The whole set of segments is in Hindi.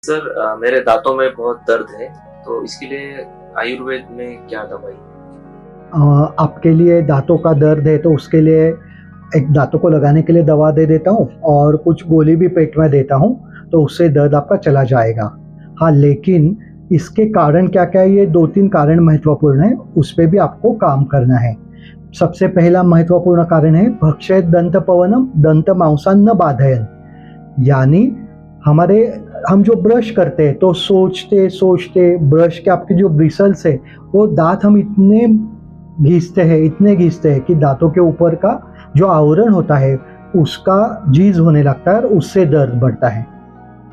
सर मेरे दांतों में बहुत दर्द है, तो इसके लिए आयुर्वेद में क्या दवाई? आपके लिए दाँतों का दर्द है तो उसके लिए एक दाँतों को लगाने के लिए दवा दे देता हूँ और कुछ गोली भी पेट में देता हूँ, तो उससे दर्द आपका चला जाएगा। हाँ, लेकिन इसके कारण क्या-क्या है, ये 2-3 कारण महत्वपूर्ण हैं, उस पे भी आपको काम करना है। सबसे पहला महत्वपूर्ण कारण है भक्षयेत दंतपवनम दंतमांसान न बाधयन्। यानी हमारे हम जो ब्रश करते हैं तो सोचते-सोचते ब्रश के आपके जो ब्रिसल्स है, वो दाँत हम इतने घिसते हैं कि दाँतों के ऊपर का जो आवरण होता है, उसका जीज होने लगता है और उससे दर्द बढ़ता है।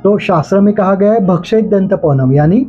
तो शास्त्र में कहा गया है भक्षयेत दंतपवनम, यानी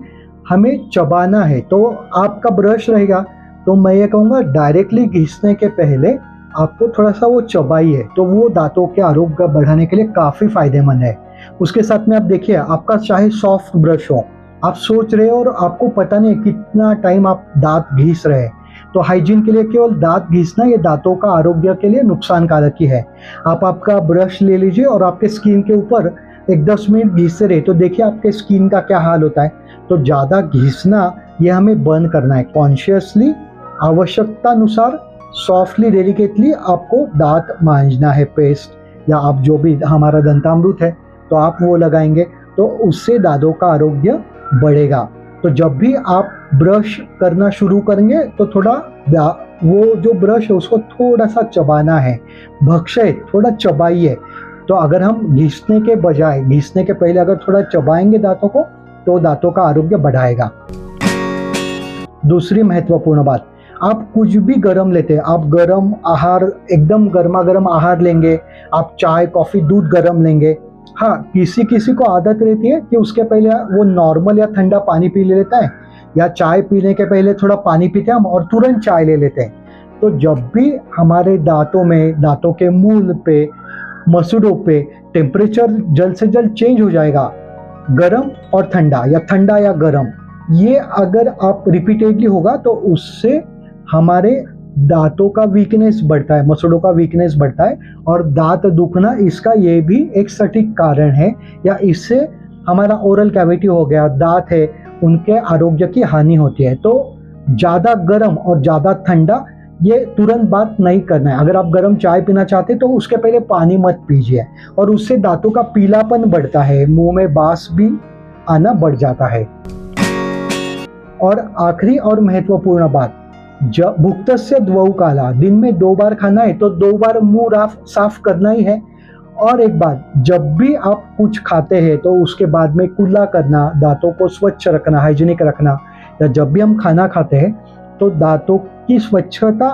हमें चबाना है। तो आपका ब्रश रहेगा, तो मैं ये कहूँगा डायरेक्टली घिसने के पहले आपको थोड़ा-सा वो चबाइए, तो वो दाँतों के आरोग्य बढ़ाने के लिए काफ़ी फ़ायदेमंद है। उसके साथ में आप देखिए, आपका चाहे सॉफ्ट ब्रश हो, आप सोच रहे हो और आपको पता नहीं कितना टाइम आप दाँत घिस रहे हैं, तो हाइजीन के लिए केवल दाँत घिसना ये दाँतों का आरोग्य के लिए नुकसानकारक ही है। आप आपका ब्रश ले लीजिए और आपके स्किन के ऊपर एक 10 मिनट घिसते रहे, तो देखिए आपके स्किन का क्या हाल होता है। तो ज़्यादा घिसना ये हमें बंद करना है। कॉन्शियसली, आवश्यकतानुसार, सॉफ्टली, डेलिकेटली आपको दाँत मांजना है। पेस्ट या आप जो भी हमारा दंतामृत है, तो आप वो लगाएंगे, तो उससे दाँतों का आरोग्य बढ़ेगा। तो जब भी आप ब्रश करना शुरू करेंगे तो थोड़ा वो जो ब्रश है उसको थोड़ा-सा चबाना है, भक्षयेत, थोड़ा चबाइए। तो अगर हम घिसने के बजाय, घिसने के पहले अगर थोड़ा चबाएंगे दाँतों को, तो दाँतों का आरोग्य बढ़ाएगा। दूसरी महत्वपूर्ण बात, आप कुछ भी गरम लेते हैं, आप गरम आहार, एकदम गरमा-गरम आहार लेंगे, आप चाय, कॉफ़ी, दूध गरम लेंगे। हाँ, किसी-किसी को आदत रहती है कि उसके पहले वो नॉर्मल या ठंडा पानी पी लेता है, या चाय पीने के पहले थोड़ा पानी पीते हैं हम और तुरंत चाय ले लेते हैं। तो जब भी हमारे दाँतों में, दाँतों के मूल पे, मसूड़ों पे टेम्परेचर जल्द से जल्द चेंज हो जाएगा, गरम और ठंडा या गरम, ये अगर आप रिपीटेडली होगा तो उससे हमारे दाँतों का वीकनेस बढ़ता है, मसूड़ों का वीकनेस बढ़ता है और दाँत दुखना इसका ये भी एक सटीक कारण है। या इससे हमारा ओरल कैविटी हो गया, दाँत है, उनके आरोग्य की हानि होती है। तो ज़्यादा गरम और ज़्यादा ठंडा ये तुरंत बात नहीं करना है। अगर आप गरम चाय पीना चाहते हैं तो उसके पहले पानी मत पीजिए, और उससे दाँतों का पीलापन बढ़ता है, मुँह में बास भी आना बढ़ जाता है। और आखिरी और महत्वपूर्ण बात, जब भुक्तस्य द्वौ काला, दिन में 2 बार खाना है तो 2 बार मुँह साफ करना ही है। और एक बात, जब भी आप कुछ खाते हैं तो उसके बाद में कुल्ला करना, दाँतों को स्वच्छ रखना, हाइजीनिक रखना, या जब भी हम खाना खाते हैं तो दाँतों की स्वच्छता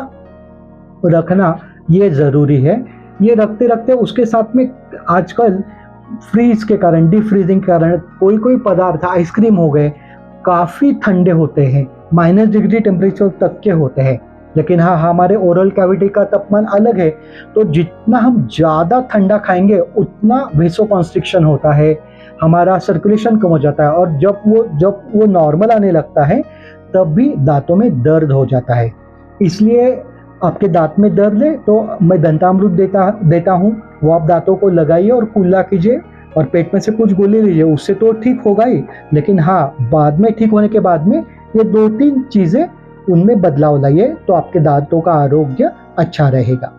रखना ये ज़रूरी है। ये रखते-रखते उसके साथ में आजकल फ्रीज़ के कारण, डीप फ्रीजिंग के कारण कोई पदार्थ, आइसक्रीम हो गए, काफ़ी ठंडे होते हैं, -डिग्री टेम्परेचर तक के होते हैं। लेकिन हाँ, हमारे ओरल कैविटी का तापमान अलग है, तो जितना हम ज़्यादा ठंडा खाएँगे उतना वेसोकॉन्स्ट्रिक्शन होता है, हमारा सर्कुलेशन कम हो जाता है, और जब वो नॉर्मल आने लगता है तब भी दाँतों में दर्द हो जाता है। इसलिए आपके दाँत में दर्द है तो मैं दंतामृत देता हूँ, वो आप दाँतों को लगाइए और कुल्ला कीजिए और पेट में से कुछ गोली लीजिए, उससे तो ठीक होगा ही। लेकिन हाँ, बाद में ठीक होने के बाद में ये 2-3 चीज़ें उनमें बदलाव लाइए, तो आपके दाँतों का आरोग्य अच्छा रहेगा।